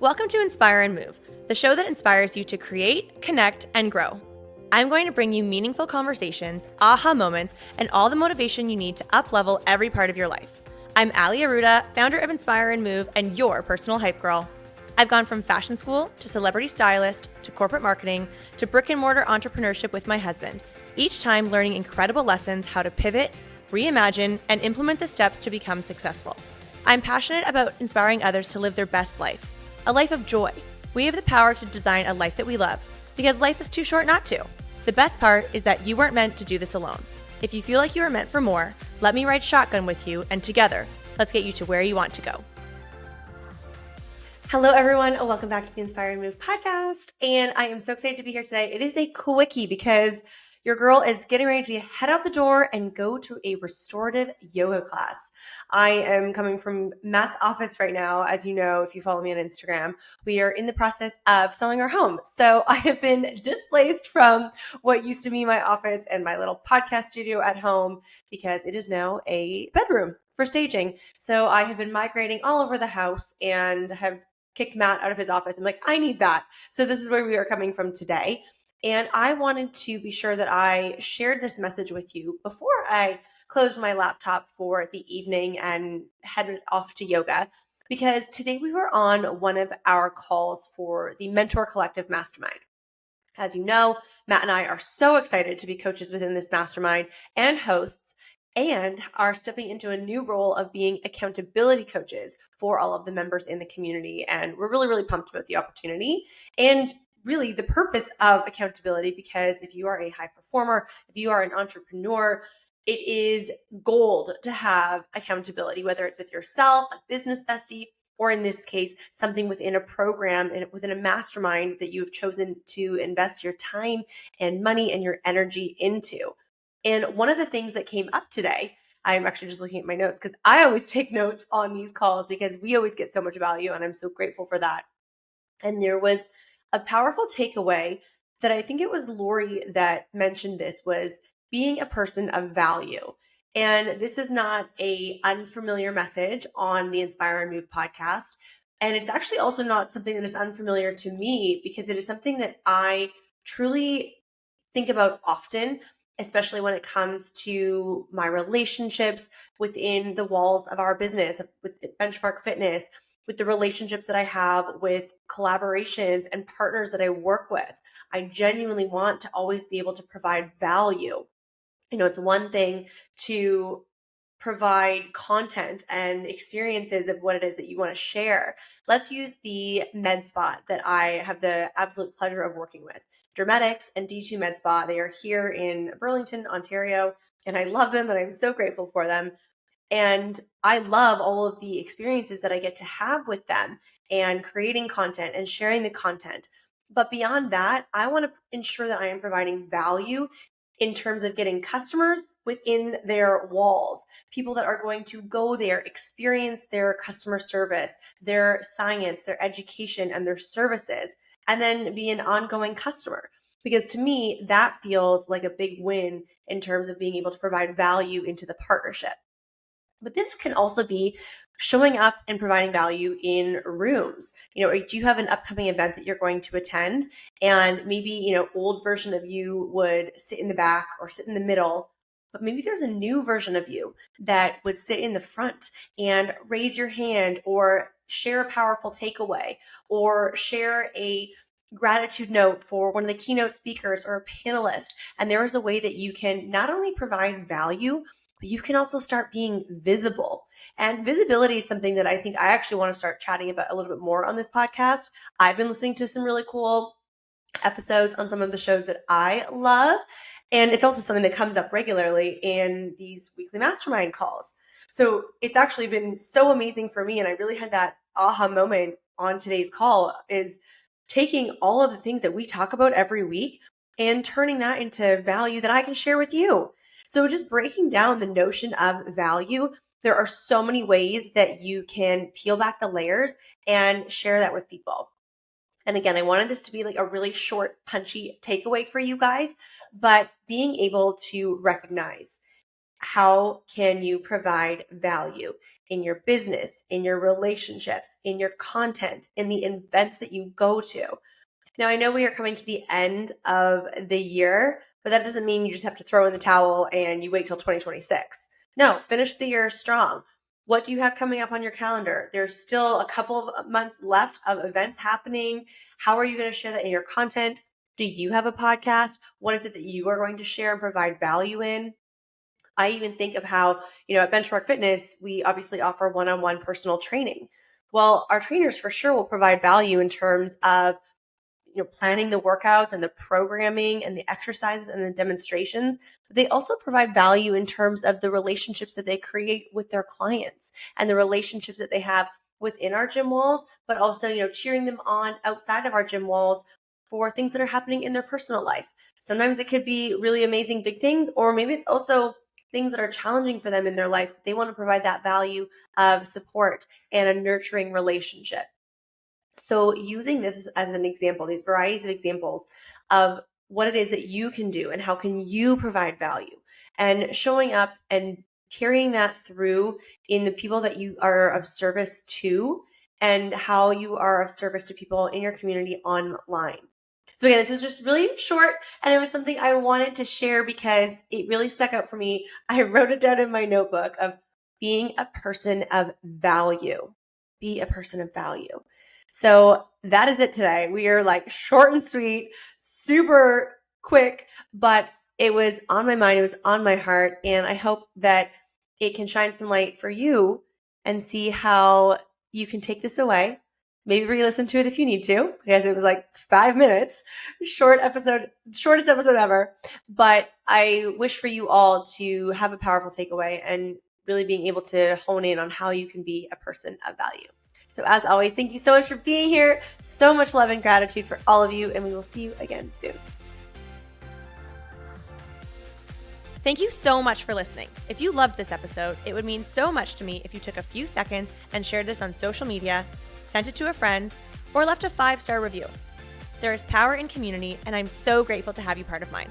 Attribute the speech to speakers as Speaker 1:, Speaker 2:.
Speaker 1: Welcome to Inspire and Move, the show that inspires you to create, connect, and grow. I'm going to bring you meaningful conversations, aha moments, and all the motivation you need to up-level every part of your life. I'm Ali Aruda, founder of Inspire and Move, and your personal hype girl. I've gone from fashion school to celebrity stylist to corporate marketing to brick-and-mortar entrepreneurship with my husband, each time learning incredible lessons how to pivot, reimagine, and implement the steps to become successful. I'm passionate about inspiring others to live their best life, a life of joy. We have the power to design a life that we love, because life is too short not to. The best part is that you weren't meant to do this alone. If you feel like you are meant for more, let me ride shotgun with you, and together, let's get you to where you want to go. Hello, everyone, and welcome back to the Inspire and Move podcast. And I am so excited to be here today. It is a quickie because your girl is getting ready to head out the door and go to a restorative yoga class. I am coming from Matt's office right now. As you know, if you follow me on Instagram, we are in the process of selling our home. So I have been displaced from what used to be my office and my little podcast studio at home because it is now a bedroom for staging. So I have been migrating all over the house and have kicked Matt out of his office. I'm like, I need that. So this is where we are coming from today. And I wanted to be sure that I shared this message with you before I closed my laptop for the evening and headed off to yoga, because today we were on one of our calls for the Mentor Collective Mastermind. As you know, Matt and I are so excited to be coaches within this mastermind and hosts, and are stepping into a new role of being accountability coaches for all of the members in the community. And we're really, really pumped about the opportunity and really the purpose of accountability, because if you are a high performer, if you are an entrepreneur, it is gold to have accountability, whether it's with yourself, a business bestie, or in this case, something within a program and within a mastermind that you've chosen to invest your time and money and your energy into. And one of the things that came up today, I'm actually just looking at my notes because I always take notes on these calls because we always get so much value, and I'm so grateful for that. And there was a powerful takeaway that I think it was Lori that mentioned this, was being a person of value. And this is not a unfamiliar message on the Inspire and Move podcast. And it's actually also not something that is unfamiliar to me, because it is something that I truly think about often, especially when it comes to my relationships within the walls of our business, with Benchmark Fitness, with the relationships that I have with collaborations and partners that I work with. I genuinely want to always be able to provide value. You know, it's one thing to provide content and experiences of what it is that you want to share. Let's use the med spa that I have the absolute pleasure of working with. Dramatics and D2 Med Spa. They are here in Burlington, Ontario, and I love them and I'm so grateful for them. And I love all of the experiences that I get to have with them and creating content and sharing the content. But beyond that, I want to ensure that I am providing value in terms of getting customers within their walls, people that are going to go there, experience their customer service, their science, their education, and their services, and then be an ongoing customer. Because to me, that feels like a big win in terms of being able to provide value into the partnership. But this can also be showing up and providing value in rooms. You know, do you have an upcoming event that you're going to attend? And maybe, you know, old version of you would sit in the back or sit in the middle, but maybe there's a new version of you that would sit in the front and raise your hand or share a powerful takeaway or share a gratitude note for one of the keynote speakers or a panelist. And there is a way that you can not only provide value, but you can also start being visible. And visibility is something that I think I actually want to start chatting about a little bit more on this podcast. I've been listening to some really cool episodes on some of the shows that I love. And it's also something that comes up regularly in these weekly mastermind calls. So it's actually been so amazing for me. And I really had that aha moment on today's call, is taking all of the things that we talk about every week and turning that into value that I can share with you. So just breaking down the notion of value, there are so many ways that you can peel back the layers and share that with people. And again, I wanted this to be like a really short, punchy takeaway for you guys, but being able to recognize how can you provide value in your business, in your relationships, in your content, in the events that you go to. Now, I know we are coming to the end of the year, but that doesn't mean you just have to throw in the towel and you wait till 2026. No, finish the year strong. What do you have coming up on your calendar? There's still a couple of months left of events happening. How are you going to share that in your content? Do you have a podcast? What is it that you are going to share and provide value in? I even think of how, at Benchmark Fitness, we obviously offer one-on-one personal training. Well, our trainers for sure will provide value in terms of planning the workouts and the programming and the exercises and the demonstrations, but they also provide value in terms of the relationships that they create with their clients and the relationships that they have within our gym walls, but also, cheering them on outside of our gym walls for things that are happening in their personal life. Sometimes it could be really amazing big things, or maybe it's also things that are challenging for them in their life. They want to provide that value of support and a nurturing relationship. So using this as an example, these varieties of examples of what it is that you can do and how can you provide value, and showing up and carrying that through in the people that you are of service to and how you are of service to people in your community online. So again, this was just really short, and it was something I wanted to share because it really stuck out for me. I wrote it down in my notebook of being a person of value. Be a person of value. So that is it today. We are like short and sweet, super quick, but it was on my mind. It was on my heart. And I hope that it can shine some light for you and see how you can take this away. Maybe re-listen to it if you need to, because it was like 5 minutes, shortest episode ever. But I wish for you all to have a powerful takeaway and really being able to hone in on how you can be a person of value. So as always, thank you so much for being here. So much love and gratitude for all of you, and we will see you again soon.
Speaker 2: Thank you so much for listening. If you loved this episode, it would mean so much to me if you took a few seconds and shared this on social media, sent it to a friend, or left a 5-star review. There is power in community, and I'm so grateful to have you part of mine.